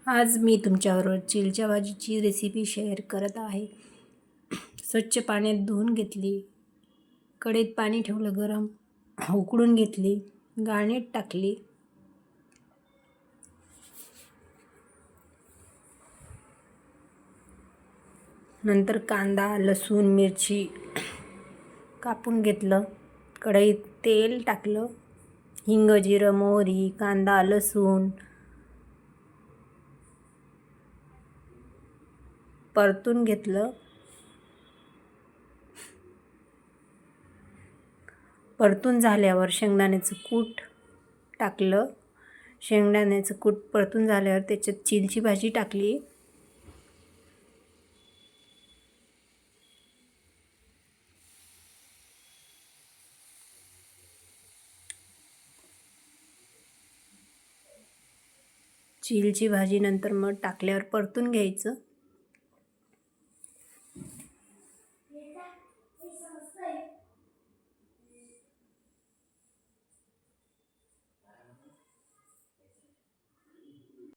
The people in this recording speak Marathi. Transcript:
आज मी तुमच्याबरोबर चिलच्या भाजीची रेसिपी शेअर करत आहे. स्वच्छ पाण्यात धुवून घेतली, कढईत पाणी ठेवलं गरम, उकळून घेतली, गाळणीत टाकली, नंतर कांदा लसूण मिरची कापून घेतलं, कढईत तेल टाकलं, हिंग जिरं मोहरी कांदा लसूण परतून घेतलं. परतून झाल्यावर शेंगदाण्याचं कूट टाकलं. शेंगदाण्याचं कूट परतून झाल्यावर त्याच्यात चिलची भाजी टाकली. चिलची भाजी नंतर मग टाकल्यावर परतून घ्यायचं.